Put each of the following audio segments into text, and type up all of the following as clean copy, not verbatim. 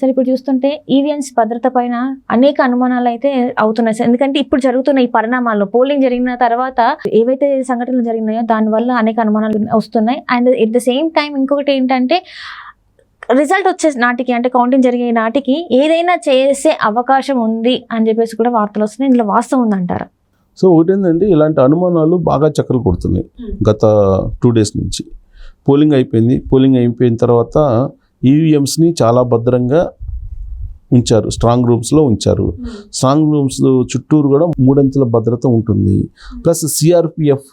సరే ఇప్పుడు చూస్తుంటే ఈవీఎంస్ భద్రత పైన అనేక అనుమానాలు అయితే అవుతున్నాయి సార్. ఎందుకంటే ఇప్పుడు జరుగుతున్న ఈ పరిణామాల్లో పోలింగ్ జరిగిన తర్వాత ఏవైతే సంఘటనలు జరిగినాయో దానివల్ల అనేక అనుమానాలు వస్తున్నాయి. And at the same time ఇంకొకటి ఏంటంటే రిజల్ట్ వచ్చే నాటికి అంటే కౌంటింగ్ జరిగే నాటికి ఏదైనా చేసే అవకాశం ఉంది అని చెప్పేసి కూడా వార్తలు వస్తున్నాయి. ఇందులో వాస్తవం ఉందంటారా? సో ఒకటి ఏంటంటే ఇలాంటి అనుమానాలు బాగా చక్కలు కొడుతున్నాయి గత 2 days నుంచి. పోలింగ్ అయిపోయిన తర్వాత ఈవీఎంస్ని చాలా భద్రంగా ఉంచారు, స్ట్రాంగ్ రూమ్స్లో ఉంచారు. స్ట్రాంగ్ రూమ్స్ చుట్టూరు కూడా 3 అంచెల భద్రత ఉంటుంది. ప్లస్ సిఆర్పిఎఫ్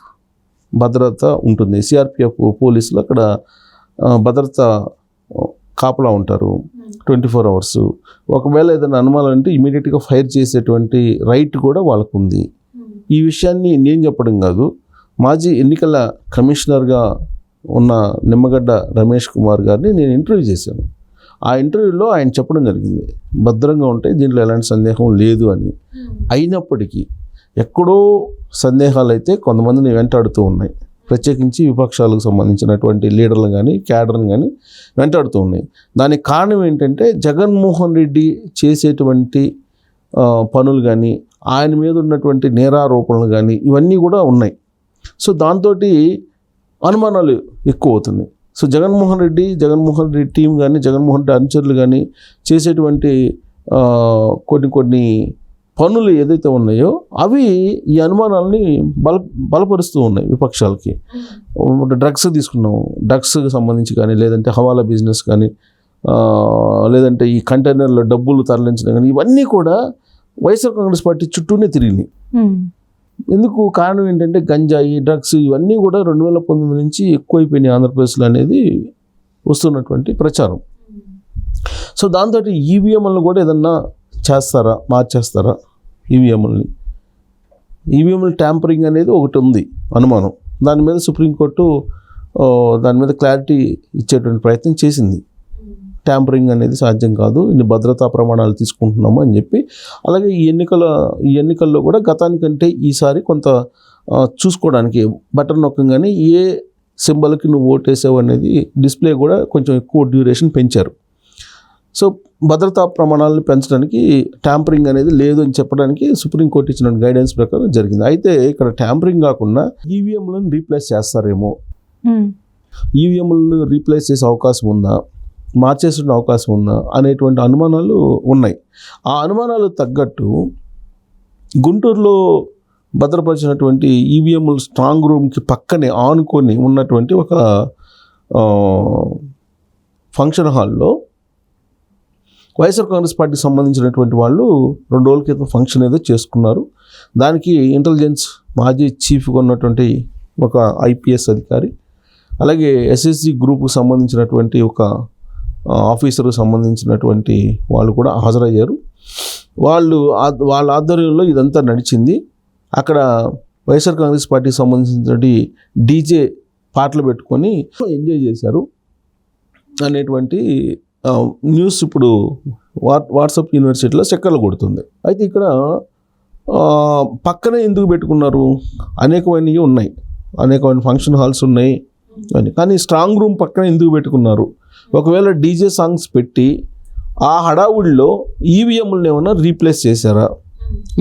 భద్రత ఉంటుంది. సిఆర్పిఎఫ్ పోలీసులు అక్కడ భద్రత కాపలా ఉంటారు 24 hours. ఒకవేళ ఏదైనా అనుమానం అంటే ఇమీడియట్గా ఫైర్ చేసేటువంటి రైట్ కూడా వాళ్ళకు ఉంది. ఈ విషయాన్ని నేను చెప్పడం కాదు, మాజీ ఎన్నికల కమిషనర్గా ఉన్న నిమ్మగడ్డ రమేష్ కుమార్ గారిని నేను ఇంటర్వ్యూ చేశాను. ఆ ఇంటర్వ్యూలో ఆయన చెప్పడం జరిగింది, భద్రంగా ఉంటే దీంట్లో ఎలాంటి సందేహం లేదు అని. అయినప్పటికీ ఎక్కడో సందేహాలు అయితే కొంతమందిని వెంటాడుతూ ఉన్నాయి. ప్రత్యేకించి విపక్షాలకు సంబంధించినటువంటి లీడర్లు కానీ క్యాడర్ని కానీ వెంటాడుతూ ఉన్నాయి. దానికి కారణం ఏంటంటే జగన్మోహన్ రెడ్డి చేసేటువంటి పనులు కానీ ఆయన మీద ఉన్నటువంటి నేరారోపణలు కానీ ఇవన్నీ కూడా ఉన్నాయి. సో దాంతో అనుమానాలు ఎక్కువ అవుతున్నాయి. సో జగన్మోహన్ రెడ్డి టీం కానీ జగన్మోహన్ రెడ్డి అనుచరులు కానీ చేసేటువంటి కొన్ని పనులు ఏదైతే ఉన్నాయో అవి ఈ అనుమానాలని బలపరుస్తూ ఉన్నాయి విపక్షాలకి. డ్రగ్స్ తీసుకున్నాము, డ్రగ్స్కి సంబంధించి కానీ లేదంటే హవాలా బిజినెస్ కానీ లేదంటే ఈ కంటైనర్లో డబ్బులు తరలించడం కానీ ఇవన్నీ కూడా వైఎస్ఆర్ కాంగ్రెస్ పార్టీ చుట్టూనే తిరిగినాయి. ఎందుకు కారణం ఏంటంటే గంజాయి, డ్రగ్స్ ఇవన్నీ కూడా 2019 నుంచి ఎక్కువైపోయినాయి ఆంధ్రప్రదేశ్లో అనేది వస్తున్నటువంటి ప్రచారం. సో దాంతో ఈవీఎంలను కూడా ఏదన్నా మార్చేస్తారా ఈవీఎంల ట్యాంపరింగ్ అనేది ఒకటి ఉంది అనుమానం. దాని మీద సుప్రీంకోర్టు దాని మీద క్లారిటీ ఇచ్చేటువంటి ప్రయత్నం చేసింది. ట్యాంపరింగ్ అనేది సాధ్యం కాదు, ఇన్ని భద్రతా ప్రమాణాలు తీసుకుంటున్నాము అని చెప్పి. అలాగే ఈ ఎన్నికల్లో కూడా గతానికంటే ఈసారి కొంత చూసుకోవడానికి బటన్ నొక్కగానే ఏ సింబల్కి నువ్వు ఓటేసావు అనేది డిస్ప్లే కూడా కొంచెం ఎక్కువ డ్యూరేషన్ పెంచారు. సో భద్రతా ప్రమాణాలను పెంచడానికి ట్యాంపరింగ్ అనేది లేదు అని చెప్పడానికి సుప్రీంకోర్టు ఇచ్చిన గైడెన్స్ ప్రకారం జరిగింది. అయితే ఇక్కడ ట్యాంపరింగ్ కాకుండా ఈవీఎంలను రీప్లేస్ చేస్తారేమో, ఈవీఎంలను రీప్లేస్ చేసే అవకాశం ఉందా, మార్చేసే అవకాశం ఉందా అనేటువంటి అనుమానాలు ఉన్నాయి. ఆ అనుమానాలు తగ్గట్టు గుంటూరులో భద్రపరిచినటువంటి ఈవీఎంలు స్ట్రాంగ్ రూమ్కి పక్కనే ఆనుకొని ఉన్నటువంటి ఒక ఫంక్షన్ హాల్లో వైఎస్ఆర్ కాంగ్రెస్ పార్టీకి సంబంధించినటువంటి వాళ్ళు 2 రోజుల క్రితం ఫంక్షన్ ఏదో చేసుకున్నారు. దానికి ఇంటెలిజెన్స్ మాజీ చీఫ్గా ఉన్నటువంటి ఒక ఐపీఎస్ అధికారి, అలాగే ఎస్ఎస్జి గ్రూప్కు సంబంధించినటువంటి ఒక ఆఫీసర్కు సంబంధించినటువంటి వాళ్ళు కూడా హాజరయ్యారు. వాళ్ళ ఆధ్వర్యంలో ఇదంతా నడిచింది. అక్కడ వైఎస్ఆర్ కాంగ్రెస్ పార్టీకి సంబంధించినటువంటి డీజే పాటలు పెట్టుకొని ఎంజాయ్ చేశారు అనేటువంటి న్యూస్ ఇప్పుడు వాట్సాప్ యూనివర్సిటీలో చక్కర్లు కొడుతుంది. అయితే ఇక్కడ పక్కనే ఎందుకు పెట్టుకున్నారు, అనేకమైనవి ఉన్నాయి, అనేకమైన ఫంక్షన్ హాల్స్ ఉన్నాయి అని, కానీ స్ట్రాంగ్ రూమ్ పక్కన ఎందుకు పెట్టుకున్నారు? ఒకవేళ డీజే సాంగ్స్ పెట్టి ఆ హడావుడిలో ఈవీఎంలను ఏమైనా రీప్లేస్ చేశారా,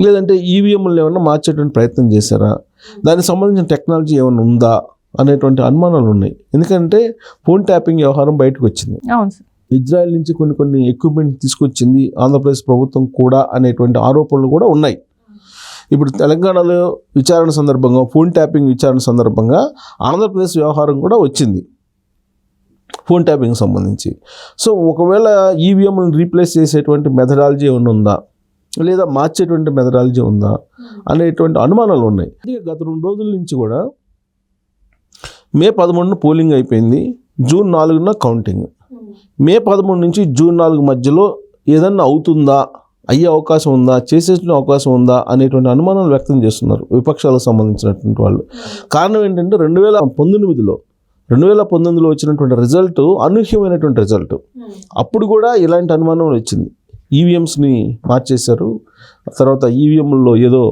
లేదంటే ఈవీఎంలను ఏమైనా మార్చేటువంటి ప్రయత్నం చేశారా, దానికి సంబంధించిన టెక్నాలజీ ఏమైనా ఉందా అనేటువంటి అనుమానాలు ఉన్నాయి. ఎందుకంటే ఫోన్ ట్యాపింగ్ వ్యవహారం బయటకు వచ్చింది. ఇజ్రాయెల్ నుంచి కొన్ని ఎక్విప్మెంట్ తీసుకొచ్చింది ఆంధ్రప్రదేశ్ ప్రభుత్వం కూడా అనేటువంటి ఆరోపణలు కూడా ఉన్నాయి. ఇప్పుడు తెలంగాణలో విచారణ సందర్భంగా, ఫోన్ ట్యాపింగ్ విచారణ సందర్భంగా ఆంధ్రప్రదేశ్ వ్యవహారం కూడా వచ్చింది ఫోన్ ట్యాపింగ్ సంబంధించి. సో ఒకవేళ ఈవీఎంలను రీప్లేస్ చేసేటువంటి మెథడాలజీ ఏమైనా ఉందా, లేదా మార్చేటువంటి మెథడాలజీ ఉందా అనేటువంటి అనుమానాలు ఉన్నాయి. గత 2 రోజుల నుంచి కూడా మే 11 పోలింగ్ అయిపోయింది, జూన్ 4 కౌంటింగ్. మే 13 నుంచి జూన్ 4 మధ్యలో ఏదన్నా అవుతుందా, అయ్యే అవకాశం ఉందా, చేసే అవకాశం ఉందా అనేటువంటి అనుమానాలు వ్యక్తం చేస్తున్నారు విపక్షాలకు సంబంధించినటువంటి వాళ్ళు. కారణం ఏంటంటే 2019లో వచ్చినటువంటి రిజల్ట్ అనూహ్యమైనటువంటి రిజల్ట్. అప్పుడు కూడా ఇలాంటి అనుమానం వచ్చింది, ఈవీఎంస్ని మార్చేశారు, తర్వాత ఈవీఎంలో ఏదో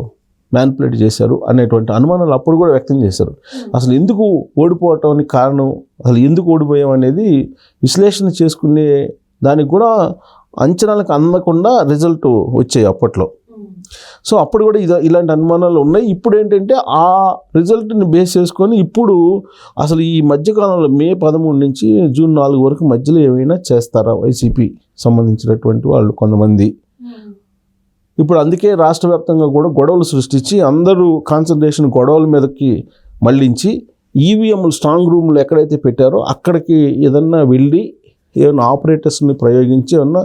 మ్యానిపులేట్ చేశారు అనేటువంటి అనుమానాలు అప్పుడు కూడా వ్యక్తం చేశారు. అసలు ఎందుకు ఓడిపోవటానికి కారణం, అసలు ఎందుకు ఓడిపోయాం అనేది విశ్లేషణ చేసుకునే దానికి కూడా అంచనాలకు అందకుండా రిజల్ట్ వచ్చాయి అప్పట్లో. సో అప్పుడు కూడా ఇలాంటి అనుమానాలు ఉన్నాయి. ఇప్పుడు ఏంటంటే ఆ రిజల్ట్ని బేస్ చేసుకొని ఇప్పుడు అసలు ఈ మధ్యకాలంలో మే 13 నుంచి జూన్ 4 వరకు మధ్యలో ఏమైనా చేస్తారా వైసీపీ సంబంధించినటువంటి వాళ్ళు కొంతమంది. ఇప్పుడు అందుకే రాష్ట్ర వ్యాప్తంగా కూడా గొడవలు సృష్టించి అందరూ కాన్సన్ట్రేషన్ గొడవల మీదకి మళ్ళించి ఈవీఎంలు స్ట్రాంగ్ రూమ్లు ఎక్కడైతే పెట్టారో అక్కడికి ఏదన్నా వెళ్ళి ఏమైనా ఆపరేటర్స్ని ప్రయోగించి ఏమన్నా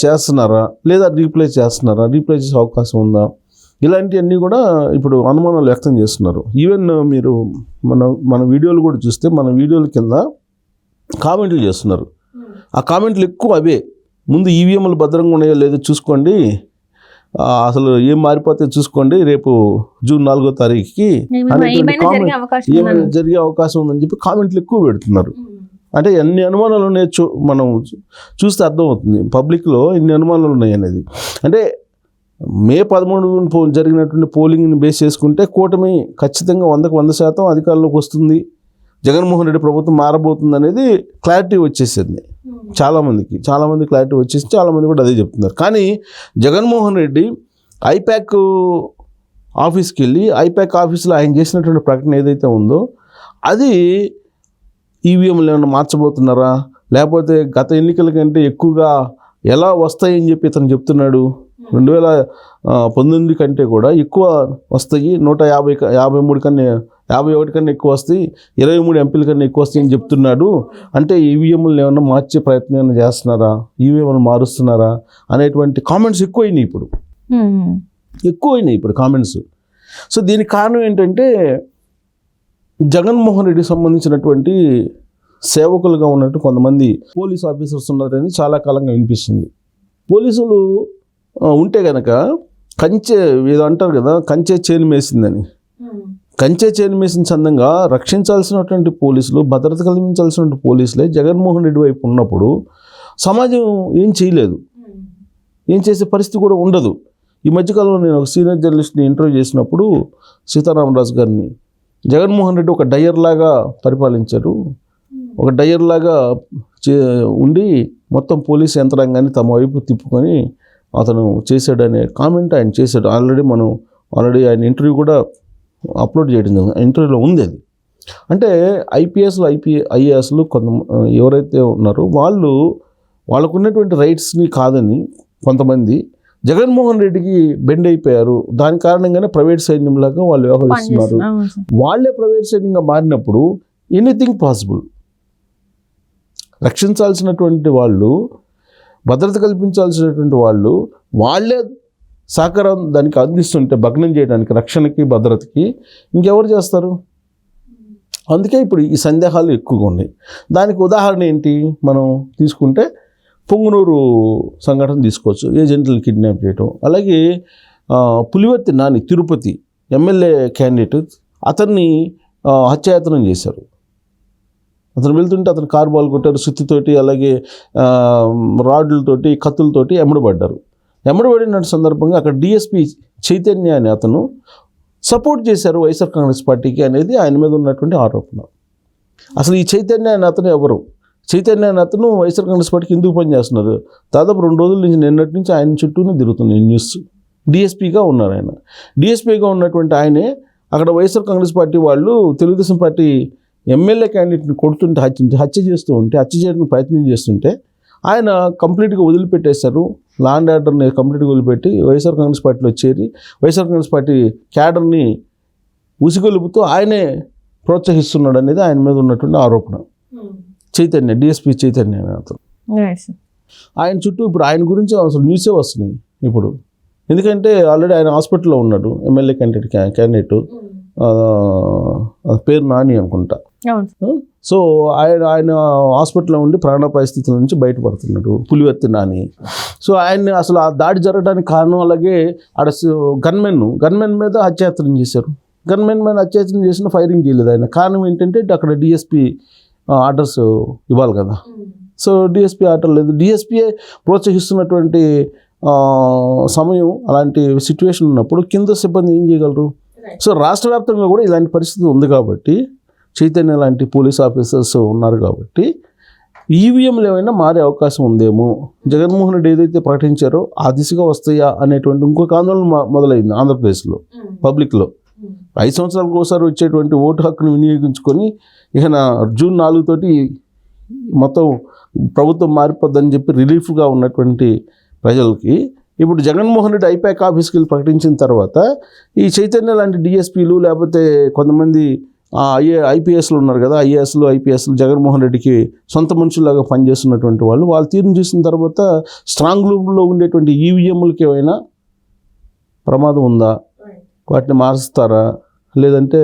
చేస్తున్నారా, లేదా రీప్లేస్ చేస్తున్నారా, రీప్లేస్ చేసే అవకాశం ఉందా, ఇలాంటివన్నీ కూడా ఇప్పుడు అనుమానాలు వ్యక్తం చేస్తున్నారు. ఈవెన్ మీరు మన వీడియోలు కూడా చూస్తే మన వీడియోల కింద కామెంట్లు చేస్తున్నారు. ఆ కామెంట్లు ఎక్కువ అవే, ముందు ఈవీఎంలు భద్రంగా ఉన్నాయో లేదో చూసుకోండి, అసలు ఏం మారిపోతే చూసుకోండి, రేపు జూన్ 4వ తారీఖుకి ఏమైనా జరిగే అవకాశం ఉందని చెప్పి కామెంట్లు ఎక్కువ పెడుతున్నారు. అంటే ఎన్ని అనుమానాలు ఉన్నాయో మనం చూస్తే అర్థమవుతుంది పబ్లిక్లో ఎన్ని అనుమానాలు ఉన్నాయి అనేది. అంటే మే 13 జరిగినటువంటి పోలింగ్ని బేస్ చేసుకుంటే కూటమి ఖచ్చితంగా 100% అధికారంలోకి వస్తుంది, జగన్మోహన్ రెడ్డి ప్రభుత్వం మారబోతుంది అనేది క్లారిటీ వచ్చేసింది చాలామంది క్లారిటీ వచ్చేసి చాలామంది కూడా అదే చెప్తున్నారు. కానీ జగన్మోహన్ రెడ్డి ఐపాక్ ఆఫీస్కి వెళ్ళి ఐపాక్ ఆఫీస్లో ఆయన చేసినటువంటి ప్రకటన ఏదైతే ఉందో అది ఈవీఎంలు ఏమైనా మార్చబోతున్నారా, లేకపోతే గత ఎన్నికల కంటే ఎక్కువగా ఎలా వస్తాయని చెప్పి ఇతను చెప్తున్నాడు. 2019 కంటే కూడా ఎక్కువ వస్తాయి, 153 కన్నా 51 కన్నా ఎక్కువ వస్తాయి, 23 ఎంపీల కన్నా ఎక్కువ వస్తాయి అని చెప్తున్నాడు. అంటే ఈవీఎంలు ఏమైనా మార్చే ప్రయత్నం ఏమైనా చేస్తున్నారా, ఈవీఎంలు మారుస్తున్నారా అనేటువంటి కామెంట్స్ ఎక్కువైనాయి ఇప్పుడు కామెంట్స్. సో దీనికి కారణం ఏంటంటే జగన్మోహన్ రెడ్డికి సంబంధించినటువంటి సేవకులుగా ఉన్నట్టు కొంతమంది పోలీస్ ఆఫీసర్స్ ఉన్నారని చాలా కాలంగా వినిపిస్తుంది. పోలీసులు ఉంటే కనుక ఏదో అంటారు కదా, కంచె చేను మేసిందని. కంచె చేను మేసిన చందంగా రక్షించాల్సినటువంటి పోలీసులు, భద్రత కల్పించాల్సినటువంటి పోలీసులే జగన్మోహన్ రెడ్డి వైపు ఉన్నప్పుడు సమాజం ఏం చేయలేదు, ఏం చేసే పరిస్థితి కూడా ఉండదు. ఈ మధ్యకాలంలో నేను ఒక సీనియర్ జర్నలిస్ట్ని ఇంటర్వ్యూ చేసినప్పుడు సీతారామరాజు గారిని, జగన్మోహన్ రెడ్డి ఒక డయర్ లాగా పరిపాలించారు, ఒక డయర్ లాగా ఉండి మొత్తం పోలీస్ యంత్రాంగాన్ని తమ వైపు తిప్పుకొని అతను చేశాడనే కామెంట్ ఆయన చేశాడు. ఆల్రెడీ ఆయన ఇంటర్వ్యూ కూడా అప్లోడ్ చేయడం జరిగింది, ఇంటర్వ్యూలో ఉంది అది. అంటే ఐఏఎస్లు ఎవరైతే ఉన్నారో వాళ్ళకు ఉన్నటువంటి రైట్స్ని కాదని కొంతమంది జగన్మోహన్ రెడ్డికి బెండ్ అయిపోయారు. దాని కారణంగానే ప్రైవేట్ సైన్యంలాగా వాళ్ళు వ్యవహరిస్తున్నారు. వాళ్ళే ప్రైవేట్ సైన్యంగా మారినప్పుడు ఎనీథింగ్ పాసిబుల్. రక్షించాల్సినటువంటి వాళ్ళు, భద్రత కల్పించాల్సినటువంటి వాళ్ళే సహకారం దానికి అందిస్తుంటే భగ్నం చేయడానికి, రక్షణకి భద్రతకి ఇంకెవరు చేస్తారు? అందుకే ఇప్పుడు ఈ సందేహాలు ఎక్కువగా ఉన్నాయి. దానికి ఉదాహరణ ఏంటి మనం తీసుకుంటే పొంగునూరు సంఘటన తీసుకోవచ్చు, ఏజెంట్లను కిడ్నాప్ చేయటం. అలాగే పులివర్తి నాని తిరుపతి ఎమ్మెల్యే క్యాండిడేట్, అతన్ని హత్యాయత్నం చేశారు. అతను వెళ్తుంటే అతను కారు బాల్ కొట్టారు సుత్తితోటి, అలాగే రాడ్లతోటి, కత్తులతోటి ఎమ్మడబడిన సందర్భంగా అక్కడ డిఎస్పీ చైతన్య అని అతను సపోర్ట్ చేశారు వైఎస్ఆర్ కాంగ్రెస్ పార్టీకి అనేది ఆయన మీద ఉన్నటువంటి ఆరోపణ. అసలు ఈ చైతన్య అని అతను ఎవరు? చైతన్య అని అతను వైఎస్ఆర్ కాంగ్రెస్ పార్టీకి ఎందుకు పనిచేస్తున్నారు? దాదాపు 2 రోజుల నుంచి నిన్నటి నుంచి ఆయన చుట్టూనే తిరుగుతున్నాయి న్యూస్. డిఎస్పీగా ఉన్నారు ఆయన. డిఎస్పీగా ఉన్నటువంటి ఆయనే అక్కడ వైఎస్ఆర్ కాంగ్రెస్ పార్టీ వాళ్ళు తెలుగుదేశం పార్టీ ఎమ్మెల్యే క్యాండిడేట్ని కొడుతుంటే హత్య చేయడానికి ప్రయత్నం చేస్తుంటే ఆయన కంప్లీట్గా వదిలిపెట్టేశారు. లా అండ్ ఆర్డర్ని కంప్లీట్గా వదిలిపెట్టి వైఎస్ఆర్ కాంగ్రెస్ పార్టీలో చేరి వైఎస్ఆర్ కాంగ్రెస్ పార్టీ క్యాడర్ని ఉసిగొలుపుతూ ఆయనే ప్రోత్సహిస్తున్నాడు అనేది ఆయన మీద ఉన్నటువంటి ఆరోపణ. చైతన్య, డిఎస్పీ చైతన్య అతను. ఆయన చుట్టూ ఇప్పుడు ఆయన గురించి అసలు న్యూసే వస్తున్నాయి ఇప్పుడు. ఎందుకంటే ఆల్రెడీ ఆయన హాస్పిటల్లో ఉన్నాడు, ఎమ్మెల్యే క్యాండిడేట్ పేరు నాని అనుకుంటా. సో ఆయన హాస్పిటల్లో ఉండి ప్రాణాపాయ స్థితుల నుంచి బయటపడుతున్నాడు, పులివర్తి నాని. సో ఆయన్ని అసలు ఆ దాడి జరగడానికి కారణం, అలాగే ఆడ గన్మెన్ మీద హత్యాయత్నం చేశారు. గన్మెన్ మీద హత్యాయత్నం చేసిన ఫైరింగ్ చేయలేదు ఆయన. కారణం ఏంటంటే అక్కడ డిఎస్పీ ఆర్డర్స్ ఇవ్వాలి కదా. సో డిఎస్పీ ఆర్డర్ లేదు. డిఎస్పీఏ ప్రోత్సహిస్తున్నటువంటి సమయం, అలాంటి సిచ్యువేషన్ ఉన్నప్పుడు కింద సిబ్బంది ఏం చేయగలరు? సో రాష్ట్ర వ్యాప్తంగా కూడా ఇలాంటి పరిస్థితి ఉంది కాబట్టి, చైతన్య లాంటి పోలీస్ ఆఫీసర్స్ ఉన్నారు కాబట్టి ఈవీఎంలు ఏమైనా మారే అవకాశం ఉందేమో, జగన్మోహన్ రెడ్డి ఏదైతే ప్రకటించారో ఆ దిశగా వస్తాయా అనేటువంటి ఇంకొక ఆందోళన మొదలైంది ఆంధ్రప్రదేశ్లో పబ్లిక్లో. 5 సంవత్సరాలకు ఒకసారి వచ్చేటువంటి ఓటు హక్కును వినియోగించుకొని ఇక జూన్ 4 తోటి మొత్తం ప్రభుత్వం మారిపోద్దని చెప్పి రిలీఫ్గా ఉన్నటువంటి ప్రజలకి ఇప్పుడు జగన్మోహన్ రెడ్డి ఐపాక్ ఆఫీస్కి వెళ్ళి ప్రకటించిన తర్వాత ఈ చైతన్య లాంటి డిఎస్పీలు లేకపోతే కొంతమంది ఐపీఎస్లు ఉన్నారు కదా, ఐఏఎస్లు ఐపీఎస్లు జగన్మోహన్ రెడ్డికి సొంత మనుషుల్లాగా పనిచేస్తున్నటువంటి వాళ్ళ తీరును చూసిన తర్వాత స్ట్రాంగ్ రూమ్లో ఉండేటువంటి ఈవీఎంలకి ఏమైనా ప్రమాదం ఉందా, వాటిని మారుస్తారా లేదంటే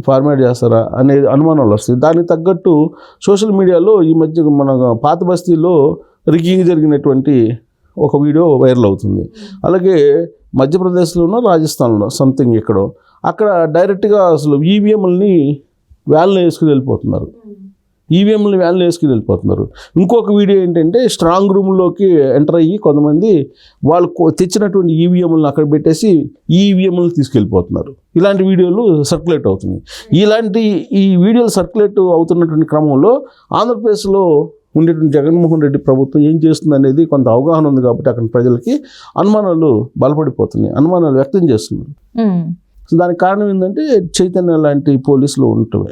ఫార్మాట్ చేస్తారా అనే అనుమానాలు వస్తాయి. దానికి తగ్గట్టు సోషల్ మీడియాలో ఈ మధ్య మన పాత బస్తీలో రిగ్గింగ్ జరిగినటువంటి ఒక వీడియో వైరల్ అవుతుంది. అలాగే మధ్యప్రదేశ్లోనో రాజస్థాన్లో సంథింగ్ ఎక్కడో అక్కడ డైరెక్ట్గా అసలు ఈవీఎంలని వ్యాన్లో వేసుకుని వెళ్ళిపోతున్నారు. ఇంకొక వీడియో ఏంటంటే స్ట్రాంగ్ రూమ్లోకి ఎంటర్ అయ్యి కొంతమంది వాళ్ళు తెచ్చినటువంటి ఈవీఎంలను అక్కడ పెట్టేసి ఈవీఎంలను తీసుకెళ్ళిపోతున్నారు. ఇలాంటి వీడియోలు సర్క్యులేట్ అవుతున్నాయి. ఈ వీడియోలు సర్క్యులేట్ అవుతున్నటువంటి క్రమంలో ఆంధ్రప్రదేశ్లో ఉండేటువంటి జగన్మోహన్ రెడ్డి ప్రభుత్వం ఏం చేస్తుంది అనేది కొంత అవగాహన ఉంది కాబట్టి అక్కడ ప్రజలకి అనుమానాలు బలపడిపోతున్నాయి, అనుమానాలు వ్యక్తం చేస్తున్నారు. సో దానికి కారణం ఏంటంటే చైతన్య లాంటి పోలీసులు ఉండటమే.